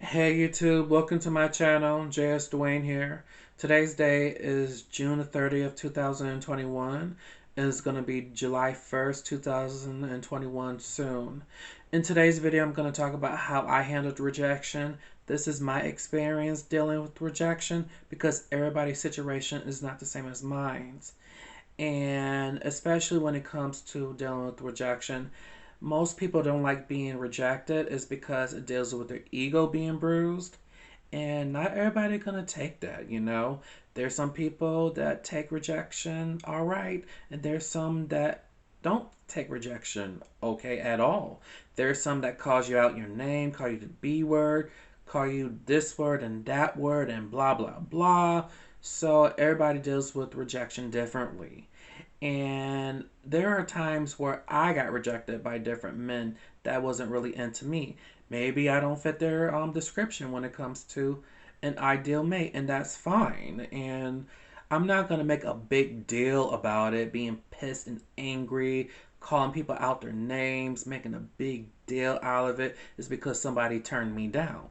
Hey YouTube, welcome to my channel. JS Dwayne here. Today's day is June the 30th, 2021. It's going to be July 1st, 2021 soon. In today's video, I'm going to talk about how I handled rejection. This is my experience dealing with rejection because everybody's situation is not the same as mine. And especially when it comes to dealing with rejection, most people don't like being rejected is because it deals with their ego being bruised. And not everybody gonna take that. There's some people that take rejection all right, and there's some that don't take rejection okay at all. There's some that calls you out your name, call you the B word, call you this word and that word and blah blah blah. So everybody deals with rejection differently. And there are times where I got rejected by different men that wasn't really into me. Maybe I don't fit their description when it comes to an ideal mate, and that's fine. And I'm not going to make a big deal about it, being pissed and angry, calling people out their names, making a big deal out of it is because somebody turned me down.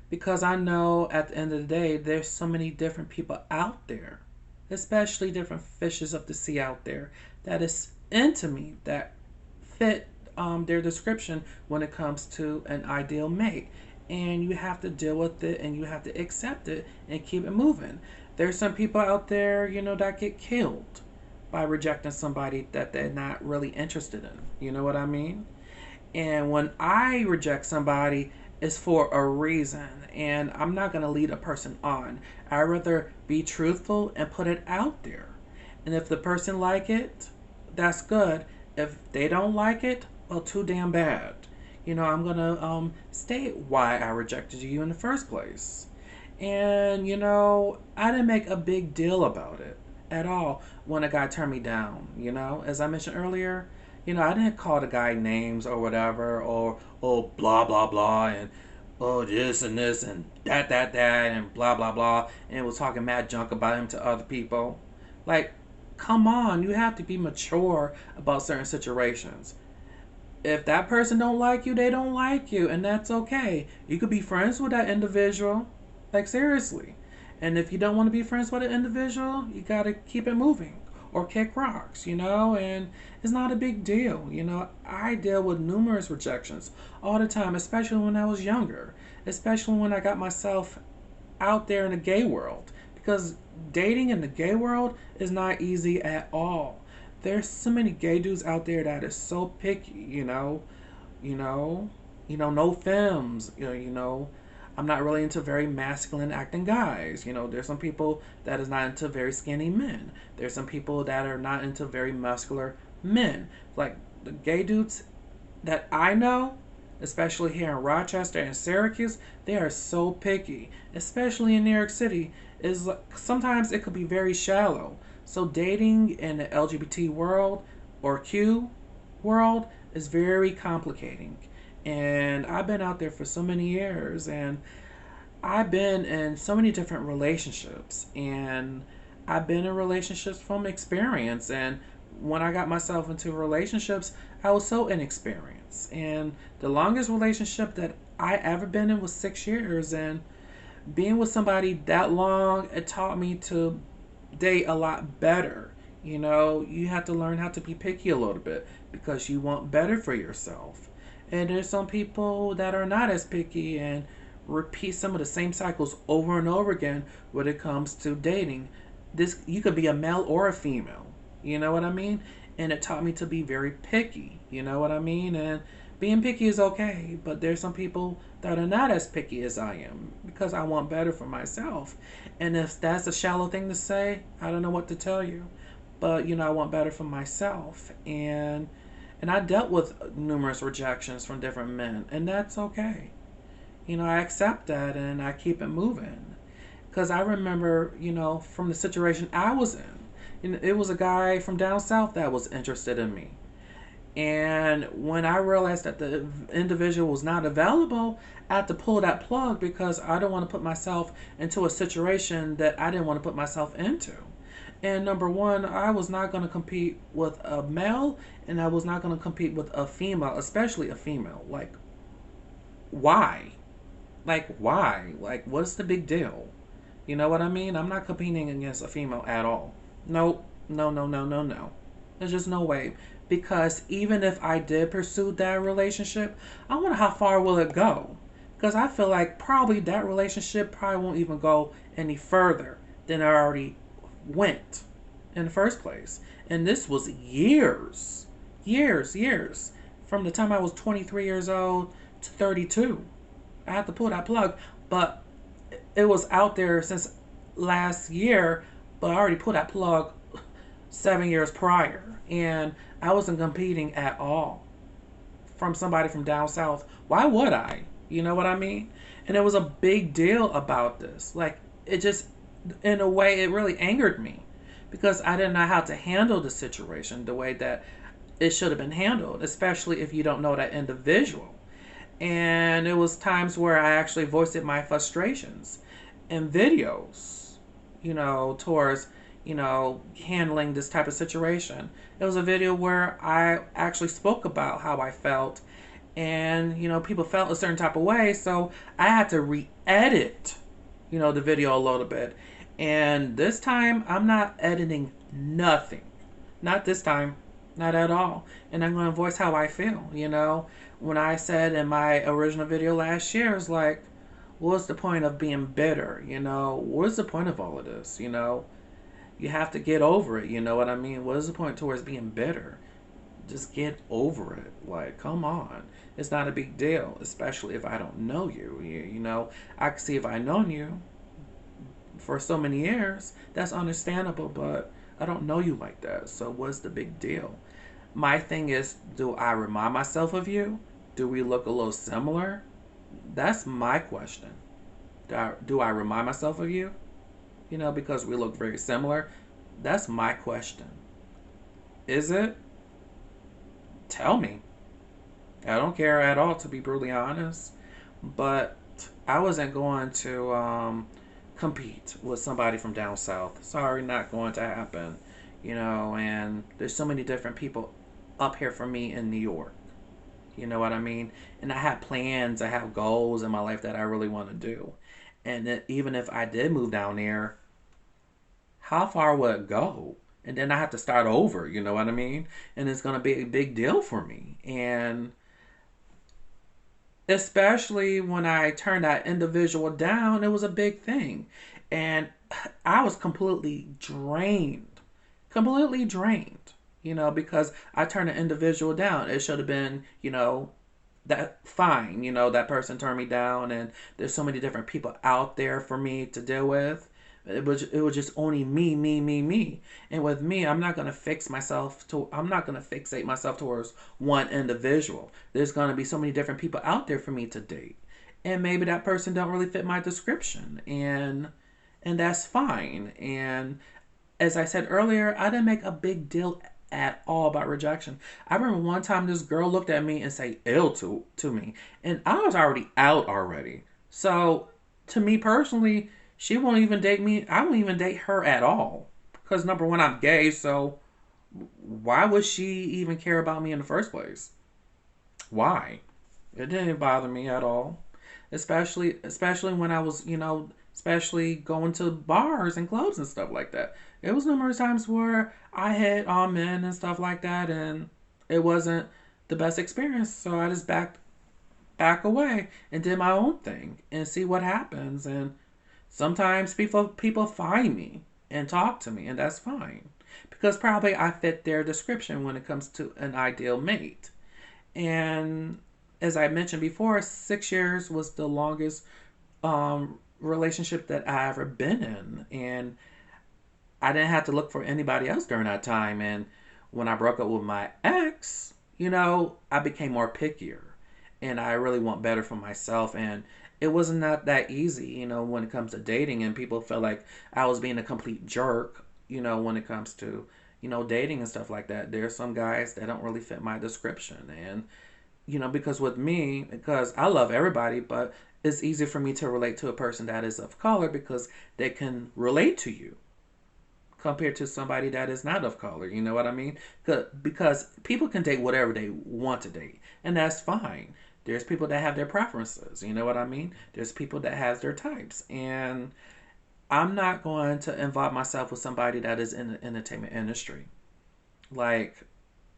Because I know at the end of the day, there's so many different people out there, especially different fishes of the sea out there, that is into me, that fit their description when it comes to an ideal mate. And you have to deal with it and you have to accept it and keep it moving. There's some people out there, that get killed by rejecting somebody that they're not really interested in. You know what I mean? And when I reject somebody, it's for a reason. And I'm not going to lead a person on. I'd rather be truthful and put it out there. And if the person like it, that's good. If they don't like it, well, too damn bad. I'm going to state why I rejected you in the first place. And, I didn't make a big deal about it at all when a guy turned me down. As I mentioned earlier, I didn't call the guy names or whatever, or oh blah blah blah, and oh this and this and that and blah blah blah, and was talking mad junk about him to other people. Like, come on, you have to be mature about certain situations. If that person don't like you, they don't like you, and that's okay. You could be friends with that individual, like seriously. And if you don't want to be friends with an individual, you gotta keep it moving or kick rocks, and it's not a big deal. I deal with numerous rejections all the time, especially when I was younger, especially when I got myself out there in the gay world, because dating in the gay world is not easy at all. There's so many gay dudes out there that is so picky, you know, no femmes, I'm not really into very masculine acting guys. There's some people that is not into very skinny men. There's some people that are not into very muscular men. Like the gay dudes that I know, especially here in Rochester and Syracuse, they are so picky, especially in New York City. Is like, sometimes it could be very shallow. So dating in the LGBT world or Q world is very complicating. And I've been out there for so many years, and I've been in so many different relationships, and I've been in relationships from experience. And when I got myself into relationships, I was so inexperienced. And the longest relationship that I ever been in was 6 years. And being with somebody that long, it taught me to date a lot better. You have to learn how to be picky a little bit because you want better for yourself. And there's some people that are not as picky and repeat some of the same cycles over and over again when it comes to dating. This, you could be a male or a female. You know what I mean? And it taught me to be very picky. You know what I mean? And being picky is okay, but there's some people that are not as picky as I am because I want better for myself. And if that's a shallow thing to say, I don't know what to tell you. But I want better for myself. And I dealt with numerous rejections from different men, and that's okay. I accept that and I keep it moving. Because I remember, from the situation I was in, And it was a guy from down south that was interested in me. And when I realized that the individual was not available, I had to pull that plug because I don't want to put myself into a situation that I didn't want to put myself into. And number one, I was not going to compete with a male, and I was not going to compete with a female, especially a female. Like, why? Like, why? Like, what's the big deal? You know what I mean? I'm not competing against a female at all. Nope. No, no, no, no, no. There's just no way. Because even if I did pursue that relationship, I wonder how far will it go? Because I feel like probably that relationship probably won't even go any further than it already went in the first place. And this was years, years. From the time I was 23 years old to 32. I had to pull that plug. But it was out there since last year, but I already pulled that plug 7 years prior. And I wasn't competing at all from somebody from down south. Why would I? You know what I mean? And there was a big deal about this. Like, it just, in a way, it really angered me because I didn't know how to handle the situation the way that it should have been handled, especially if you don't know that individual. And it was times where I actually voiced my frustrations in videos, towards, handling this type of situation. It was a video where I actually spoke about how I felt, and, people felt a certain type of way, so I had to re-edit, the video a little bit. And this time, I'm not editing nothing. Not this time. Not at all. And I'm going to voice how I feel, When I said in my original video last year, it's like, what's the point of being bitter, What's the point of all of this, You have to get over it, you know what I mean? What is the point towards being bitter? Just get over it. Like, come on. It's not a big deal, especially if I don't know you. I can see if I known you for so many years, that's understandable, but I don't know you like that. So what's the big deal? My thing is, do I remind myself of you? Do we look a little similar? That's my question. Do I remind myself of you? Because we look very similar. That's my question. Is it? Tell me. I don't care at all, to be brutally honest. But I wasn't going to compete with somebody from down south. Sorry, not going to happen. And there's so many different people up here for me in New York. You know what I mean? And I have plans, I have goals in my life that I really want to do. And even if I did move down there, how far would it go? And then I have to start over, you know what I mean? And it's going to be a big deal for me. And especially when I turned that individual down, it was a big thing. And I was completely drained. Completely drained, because I turned an individual down. It should have been, that fine, that person turned me down, and there's so many different people out there for me to deal with. It was just only me. And with me, I'm not gonna I'm not gonna fixate myself towards one individual. There's gonna be so many different people out there for me to date. And maybe that person don't really fit my description. And that's fine. And as I said earlier, I didn't make a big deal at all about rejection. I remember one time this girl looked at me and said ill to me. And I was already out already. So to me personally, she won't even date me. I won't even date her at all. Because number one, I'm gay, so why would she even care about me in the first place? Why? It didn't bother me at all. Especially when I was, especially going to bars and clubs and stuff like that. It was numerous times where I hit on men and stuff like that, and it wasn't the best experience. So I just back away and did my own thing and see what happens. And sometimes people find me and talk to me, and that's fine because probably I fit their description when it comes to an ideal mate. And as I mentioned before, 6 years was the longest relationship that I ever been in, and I didn't have to look for anybody else during that time. And when I broke up with my ex, I became more pickier, and I really want better for myself. And it wasn't not that easy, when it comes to dating, and people felt like I was being a complete jerk when it comes to, dating and stuff like that. There's some guys that don't really fit my description. And, because with me, because I love everybody, but it's easy for me to relate to a person that is of color because they can relate to you compared to somebody that is not of color. You know what I mean? Because people can date whatever they want to date, and that's fine. There's people that have their preferences. You know what I mean? There's people that has their types, and I'm not going to involve myself with somebody that is in the entertainment industry. Like,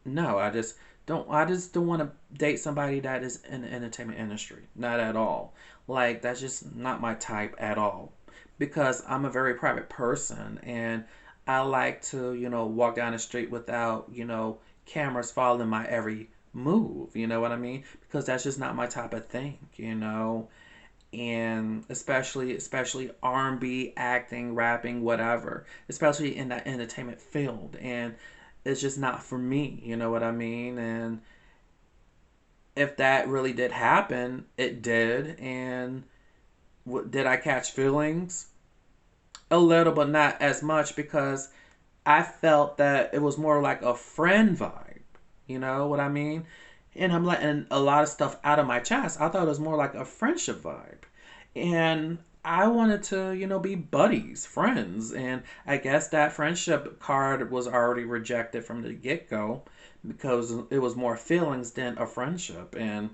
no, I just don't want to date somebody that is in the entertainment industry. Not at all. Like, that's just not my type at all. Because I'm a very private person, and I like to, walk down the street without, cameras following my every move. You know what I mean? Because that's just not my type of thing. And especially R&B, acting, rapping, whatever, especially in that entertainment field. And it's just not for me, you know what I mean? And if that really did happen, it did. And did I catch feelings? A little, but not as much, because I felt that it was more like a friend vibe. You know what I mean? And I'm letting a lot of stuff out of my chest. I thought it was more like a friendship vibe. And I wanted to, be buddies, friends. And I guess that friendship card was already rejected from the get go because it was more feelings than a friendship. And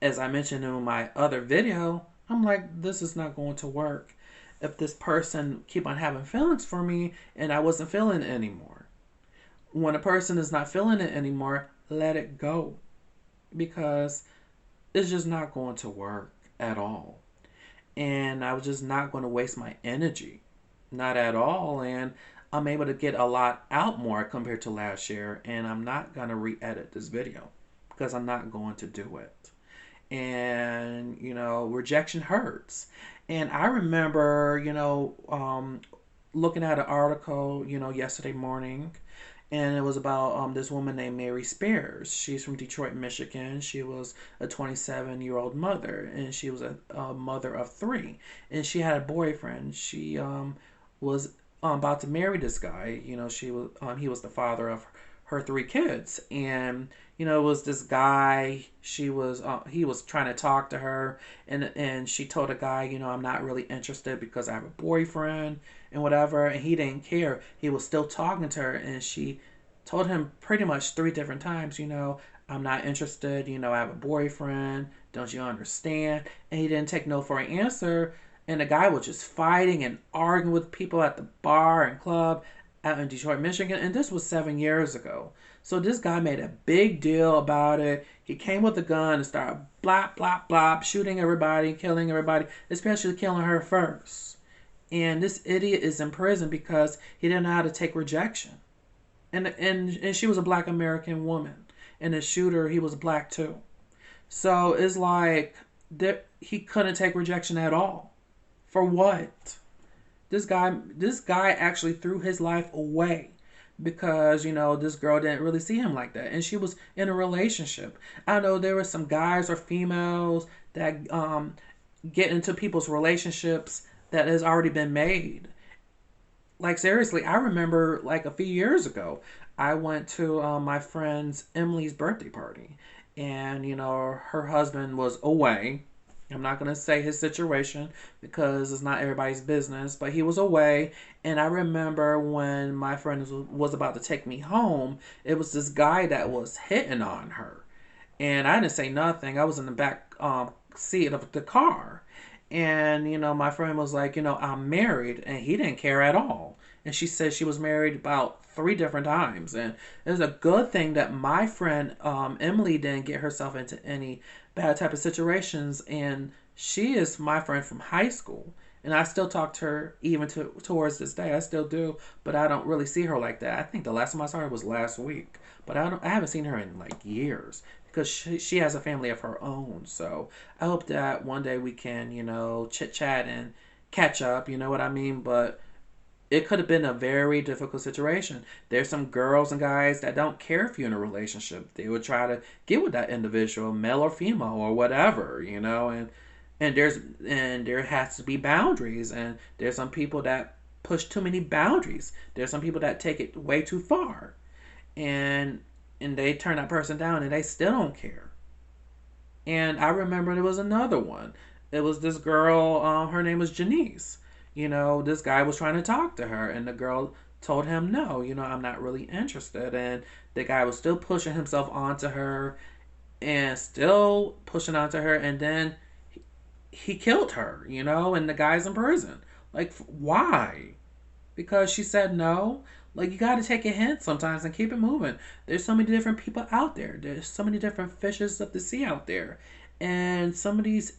as I mentioned in my other video, I'm like, this is not going to work if this person keep on having feelings for me and I wasn't feeling it anymore. When a person is not feeling it anymore, let it go, because it's just not going to work at all. And I was just not going to waste my energy, not at all. And I'm able to get a lot out more compared to last year. And I'm not going to re-edit this video because I'm not going to do it. And rejection hurts. And I remember looking at an article yesterday morning, and it was about this woman named Mary Spears. She's from Detroit, Michigan. She was a 27-year-old mother, and she was a mother of three. And she had a boyfriend. She was about to marry this guy. He was the father of her three kids, and it was this guy. He was trying to talk to her, and she told the guy, I'm not really interested because I have a boyfriend and whatever. And he didn't care. He was still talking to her, and she told him pretty much three different times, I'm not interested. I have a boyfriend. Don't you understand? And he didn't take no for an answer. And the guy was just fighting and arguing with people at the bar and club out in Detroit, Michigan. And this was 7 years ago. So this guy made a big deal about it. He came with a gun and started blop, blop, blop, shooting everybody, killing everybody, especially killing her first. And this idiot is in prison because he didn't know how to take rejection. And she was a black American woman. And the shooter, he was black too. So it's like he couldn't take rejection at all. For what? This guy actually threw his life away because this girl didn't really see him like that, and she was in a relationship. I know there were some guys or females that get into people's relationships that has already been made. Like, seriously, I remember like a few years ago, I went to my friend's Emily's birthday party, and her husband was away. I'm not going to say his situation because it's not everybody's business, but he was away. And I remember when my friend was about to take me home, it was this guy that was hitting on her. And I didn't say nothing. I was in the back seat of the car. And, my friend was like, I'm married. And he didn't care at all. And she said she was married about 3 different times. And it was a good thing that my friend Emily didn't get herself into any bad type of situations. And she is my friend from high school. And I still talk to her even towards this day. I still do. But I don't really see her like that. I think the last time I saw her was last week. But I haven't seen her in like years, because she has a family of her own. So I hope that one day we can, chit chat and catch up, you know what I mean? But it could have been a very difficult situation. There's some girls and guys that don't care if you're in a relationship. They would try to get with that individual, male or female or whatever, and there has to be boundaries. And there's some people that push too many boundaries. There's some people that take it way too far, and they turn that person down, and they still don't care. And I remember there was another one. It was this girl. Her name was Janice. This guy was trying to talk to her, and the girl told him no. I'm not really interested. And the guy was still pushing himself onto her, and still pushing onto her, and then he killed her. And the guy's in prison. Like, why? Because she said no. Like, you got to take a hint sometimes and keep it moving. There's so many different people out there. There's so many different fishes of the sea out there. And some of these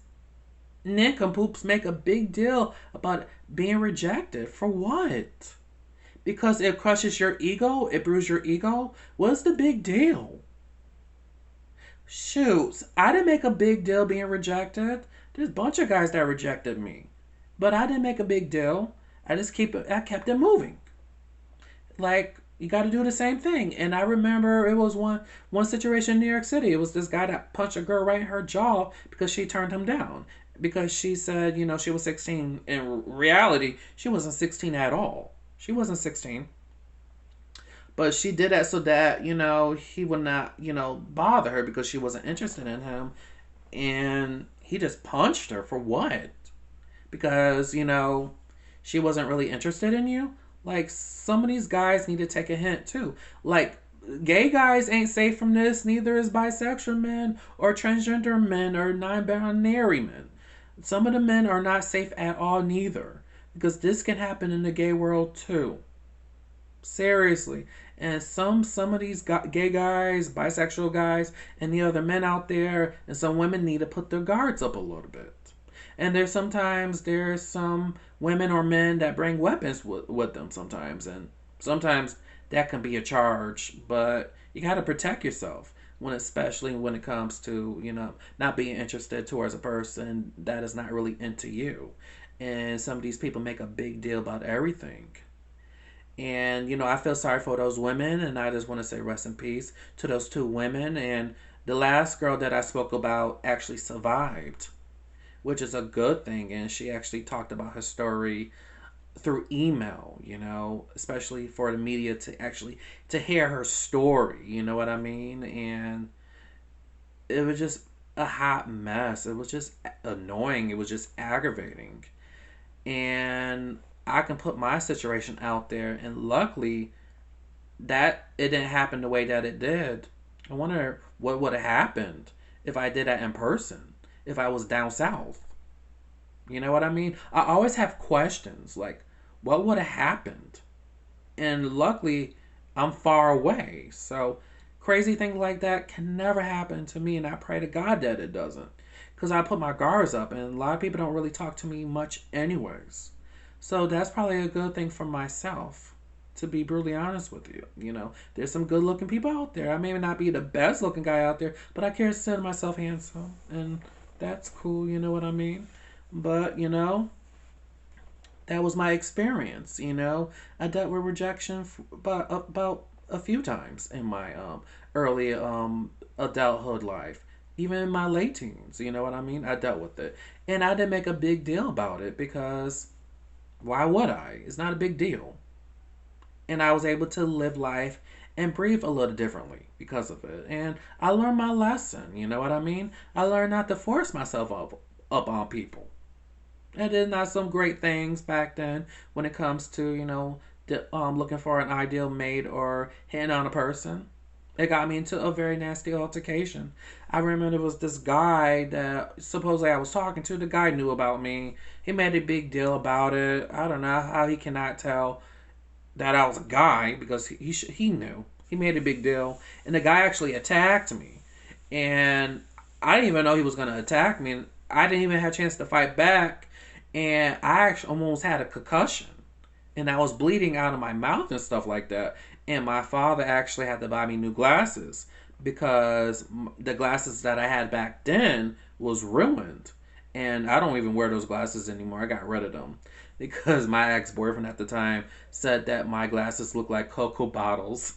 nincompoops make a big deal about being rejected. For what? Because it crushes your ego? It bruises your ego? What's the big deal? Shoots, I didn't make a big deal being rejected. There's a bunch of guys that rejected me. But I didn't make a big deal. I kept it moving. Like, you got to do the same thing. And I remember it was one situation in New York City. It was this guy that punched a girl right in her jaw because she turned him down because she said she was 16. In reality, she wasn't 16 at all. She wasn't 16. But she did that so that he would not bother her because she wasn't interested in him. And he just punched her for what? Because she wasn't really interested in you. Like, some of these guys need to take a hint too. Like, gay guys ain't safe from this, neither is bisexual men or transgender men or non-binary men. Some of the men are not safe at all neither. Because this can happen in the gay world too. Seriously. And some of these gay guys, bisexual guys, and the other men out there, and some women need to put their guards up a little bit. And there's some women or men that bring weapons with them sometimes, and sometimes that can be a charge. But you got to protect yourself especially when it comes to not being interested towards a person that is not really into you. And some of these people make a big deal about everything. And I feel sorry for those women, and I just want to say rest in peace to those two women. And the last girl that I spoke about actually survived, which is a good thing. And she actually talked about her story through email, especially for the media to hear her story, you know what I mean? And it was just a hot mess. It was just annoying. It was just aggravating. And I can put my situation out there, and luckily that it didn't happen the way that it did. I wonder what would have happened if I did that in person, if I was down south. You know what I mean? I always have questions like, what would have happened? And luckily, I'm far away. So, crazy things like that can never happen to me. And I pray to God that it doesn't. Because I put my guards up. And a lot of people don't really talk to me much, anyways. So, that's probably a good thing for myself. To be brutally honest with you. There's some good looking people out there. I may not be the best looking guy out there. But I consider myself handsome. And that's cool. You know what I mean? But, that was my experience, I dealt with rejection about a few times in my early adulthood life. Even in my late teens, you know what I mean? I dealt with it. And I didn't make a big deal about it because why would I? It's not a big deal. And I was able to live life and breathe a little differently because of it. And I learned my lesson, you know what I mean? I learned not to force myself up on people. I did not some great things back then when it comes to, looking for an ideal mate or hitting on a person. It got me into a very nasty altercation. I remember there was this guy that supposedly I was talking to. The guy knew about me. He made a big deal about it. I don't know how he cannot tell that I was a guy because he knew. He made a big deal. And the guy actually attacked me. And I didn't even know he was going to attack me. And I didn't even have a chance to fight back. And I actually almost had a concussion. And I was bleeding out of my mouth and stuff like that. And my father actually had to buy me new glasses because the glasses that I had back then was ruined. And I don't even wear those glasses anymore. I got rid of them because my ex-boyfriend at the time said that my glasses look like cocoa bottles.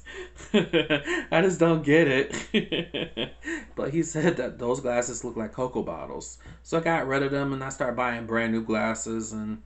I just don't get it. But he said that those glasses look like cocoa bottles. So I got rid of them and I started buying brand new glasses, and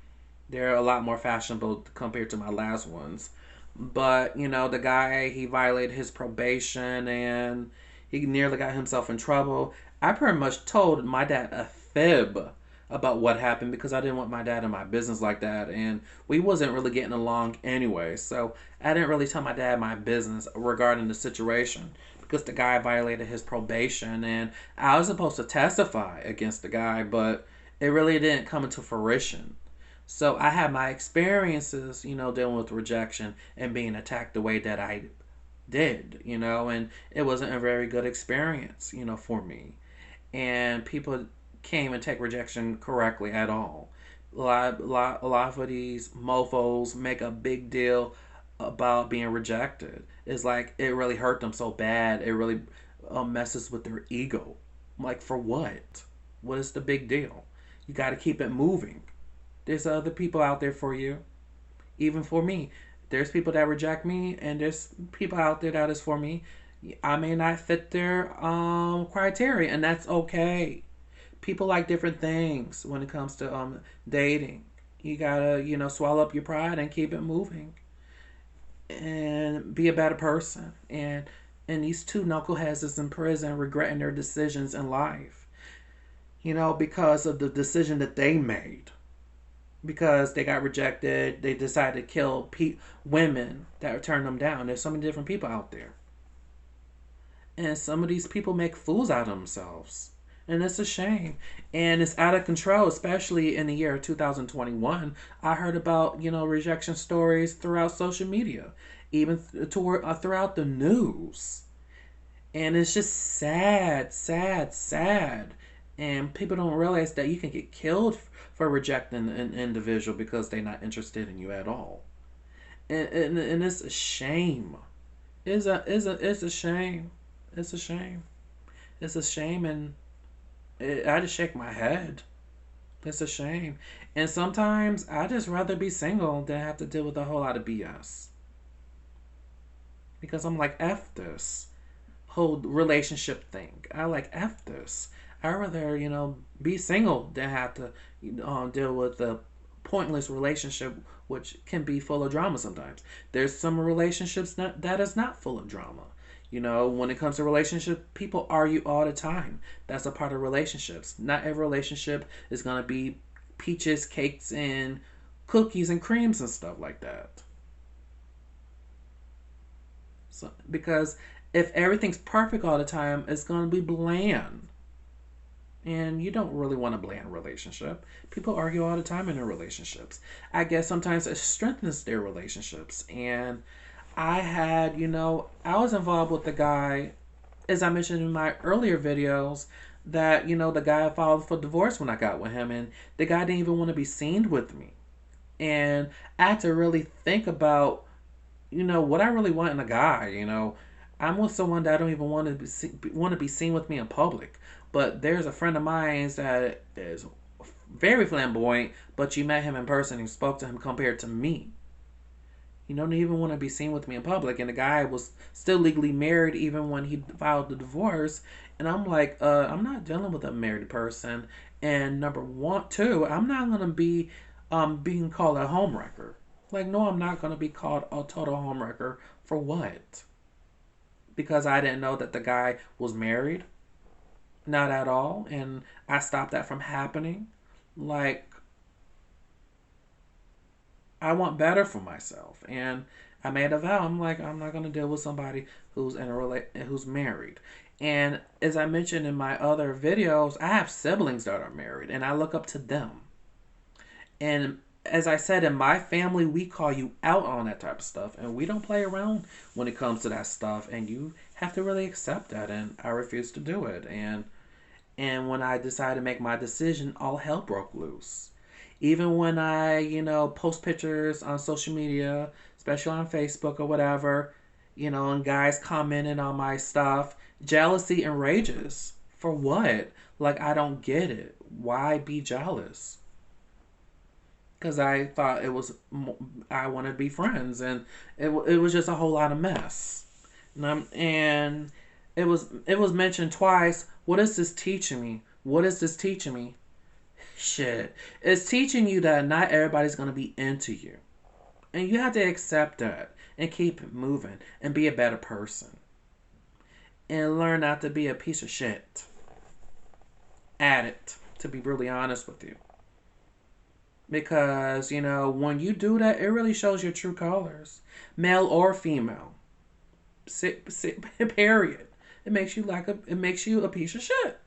They're a lot more fashionable compared to my last ones. But, the guy, he violated his probation and he nearly got himself in trouble. I pretty much told my dad a fib about what happened because I didn't want my dad in my business like that. And we wasn't really getting along anyway. So I didn't really tell my dad my business regarding the situation because the guy violated his probation. And I was supposed to testify against the guy, but it really didn't come into fruition. So I had my experiences, dealing with rejection and being attacked the way that I did, and it wasn't a very good experience, for me. And people came and take rejection correctly at all. A lot of these mofos make a big deal about being rejected. It's like it really hurt them so bad. It really messes with their ego. Like, for what? What is the big deal? You got to keep it moving. There's other people out there for you. Even for me. There's people that reject me, and there's people out there that is for me. I may not fit their criteria, and that's okay. People like different things when it comes to dating. You gotta, swallow up your pride and keep it moving, and be a better person. And these two knuckleheads is in prison, regretting their decisions in life. Because of the decision that they made, because they got rejected. They decided to kill women that turned them down. There's so many different people out there. And some of these people make fools out of themselves. And it's a shame. And it's out of control, especially in the year 2021. I heard about, rejection stories throughout social media, even throughout the news. And it's just sad, sad, sad. And people don't realize that you can get killed for rejecting an individual because they're not interested in you at all. And it's a shame. It's a shame. It's a shame. It's a shame, and I just shake my head. It's a shame. And sometimes I just rather be single than have to deal with a whole lot of BS. Because I'm like, F this whole relationship thing. I like F this. I rather, be single than have to deal with a pointless relationship, which can be full of drama sometimes. There's some relationships that is not full of drama. When it comes to relationship, people argue all the time. That's a part of relationships. Not every relationship is going to be peaches, cakes, and cookies and creams and stuff like that. So, because if everything's perfect all the time, it's going to be bland. And you don't really want a bland relationship. People argue all the time in their relationships. I guess sometimes it strengthens their relationships. And I was involved with the guy, as I mentioned in my earlier videos, that, the guy filed for divorce when I got with him. And the guy didn't even want to be seen with me. And I had to really think about, what I really want in a guy. I'm with someone that I don't even want to be seen with me in public. But there's a friend of mine that is very flamboyant, but you met him in person and spoke to him compared to me. He don't even want to be seen with me in public. And the guy was still legally married even when he filed the divorce. And I'm like, I'm not dealing with a married person. And number one, two, I'm not going to be being called a homewrecker. Like, no, I'm not going to be called a total homewrecker. For what? Because I didn't know that the guy was married? Not at all. And I stopped that from happening. Like, I want better for myself. And I made a vow. I'm like, I'm not going to deal with somebody who's who's married. And as I mentioned in my other videos, I have siblings that are married, and I look up to them. And as I said, in my family, we call you out on that type of stuff, and we don't play around when it comes to that stuff. And you have to really accept that. And I refuse to do it. And when I decided to make my decision, all hell broke loose. Even when I, post pictures on social media, especially on Facebook or whatever, and guys commenting on my stuff, jealousy enrages. For what? Like, I don't get it. Why be jealous? Because I thought I wanted to be friends, and it was just a whole lot of mess. And it was mentioned twice. What is this teaching me? What is this teaching me? Shit. It's teaching you that not everybody's going to be into you. And you have to accept that and keep it moving and be a better person. And learn not to be a piece of shit. At it, to be really honest with you. Because, when you do that, it really shows your true colors, male or female. Period. It makes you a piece of shit.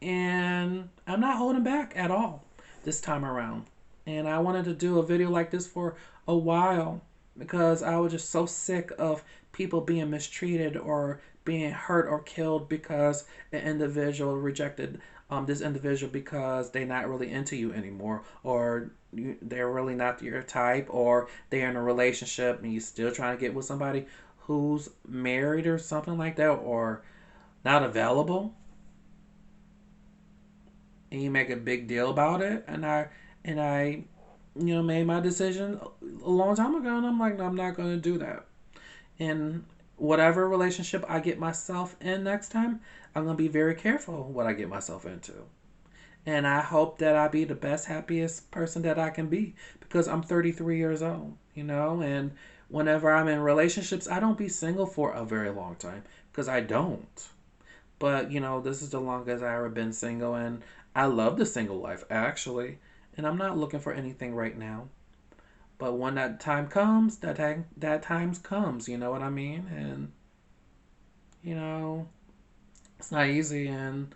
And I'm not holding back at all this time around. And I wanted to do a video like this for a while because I was just so sick of people being mistreated or being hurt or killed because an individual rejected this individual because they're not really into you anymore, or they're really not your type, or they're in a relationship and you're still trying to get with somebody who's married or something like that, or not available, and you make a big deal about it. And I made my decision a long time ago, and I'm like, no, I'm not going to do that. And whatever relationship I get myself in next time, I'm going to be very careful what I get myself into. And I hope that I be the best, happiest person that I can be because I'm 33 years old. And whenever I'm in relationships, I don't be single for a very long time because I don't. But, this is the longest I ever been single, and I love the single life, actually. And I'm not looking for anything right now. But when that time comes, that time comes, you know what I mean? And, you know, it's not easy. And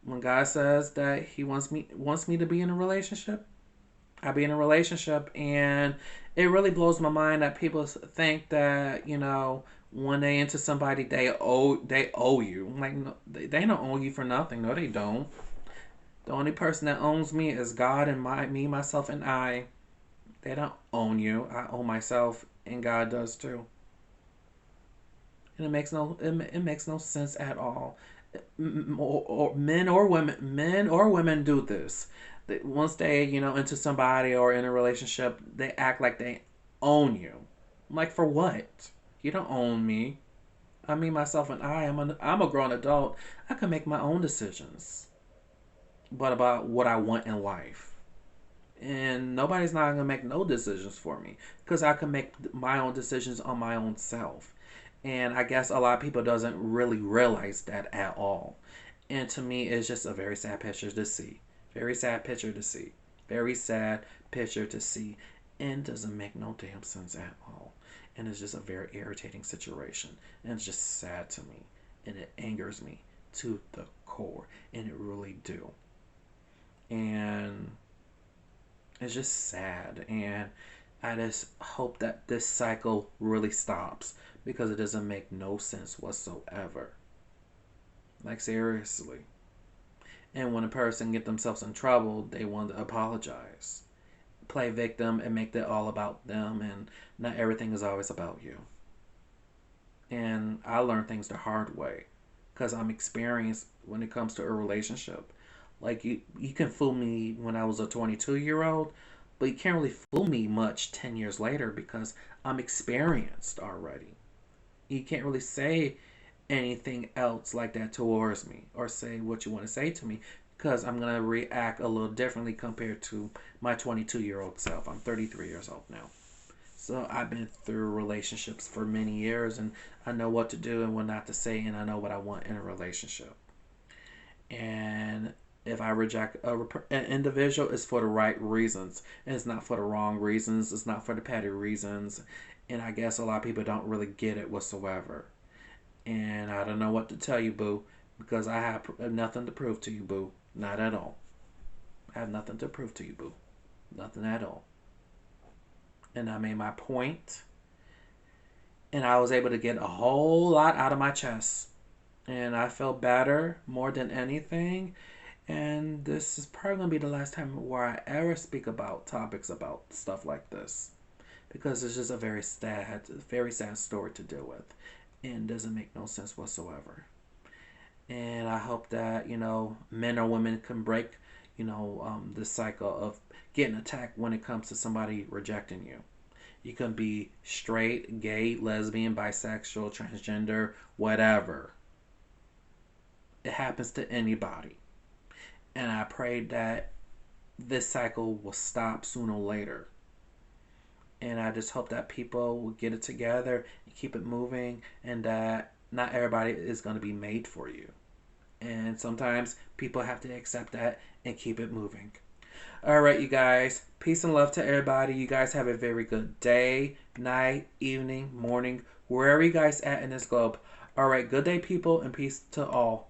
when God says that He wants me to be in a relationship, I be in a relationship, and it really blows my mind that people think that when they into somebody they owe you. I'm like, no, they don't owe you for nothing. No, they don't. The only person that owns me is God and me, myself, and I. They don't own you. I own myself, and God does too. And it makes no sense at all. Or men or women do this. Once they into somebody or in a relationship, they act like they own you. Like, for what? You don't own me. I mean, myself, and I'm a grown adult. I can make my own decisions, but about what I want in life. And nobody's not gonna make no decisions for me because I can make my own decisions on my own self. And I guess a lot of people doesn't really realize that at all. And to me, it's just a very sad picture to see. Very sad picture to see. Very sad picture to see. And doesn't make no damn sense at all. And it's just a very irritating situation. And it's just sad to me. And it angers me to the core. And it really do. And it's just sad. And I just hope that this cycle really stops because it doesn't make no sense whatsoever. Like, seriously. And when a person get themselves in trouble, they want to apologize, play victim, and make that all about them. And not everything is always about you. And I learned things the hard way because I'm experienced when it comes to a relationship. Like, you can fool me when I was a 22-year-old, but you can't really fool me much 10 years later because I'm experienced already. You can't really say anything else like that towards me or say what you want to say to me because I'm going to react a little differently compared to my 22-year-old self. I'm 33 years old now. So I've been through relationships for many years, and I know what to do and what not to say, and I know what I want in a relationship. And if I reject an individual, it's for the right reasons. And it's not for the wrong reasons. It's not for the petty reasons. And I guess a lot of people don't really get it whatsoever. And I don't know what to tell you, boo, because I have nothing to prove to you, boo. Not at all. I have nothing to prove to you, boo. Nothing at all. And I made my point, and I was able to get a whole lot out of my chest. And I felt better more than anything. And this is probably going to be the last time where I ever speak about topics about stuff like this. Because it's just a very sad story to deal with. And doesn't make no sense whatsoever. And I hope that, men or women can break, this cycle of getting attacked when it comes to somebody rejecting you. You can be straight, gay, lesbian, bisexual, transgender, whatever. It happens to anybody. And I pray that this cycle will stop sooner or later. And I just hope that people will get it together and keep it moving, and that not everybody is going to be made for you. And sometimes people have to accept that and keep it moving. All right, you guys. Peace and love to everybody. You guys have a very good day, night, evening, morning, wherever you guys at in this globe. All right, good day, people, and peace to all.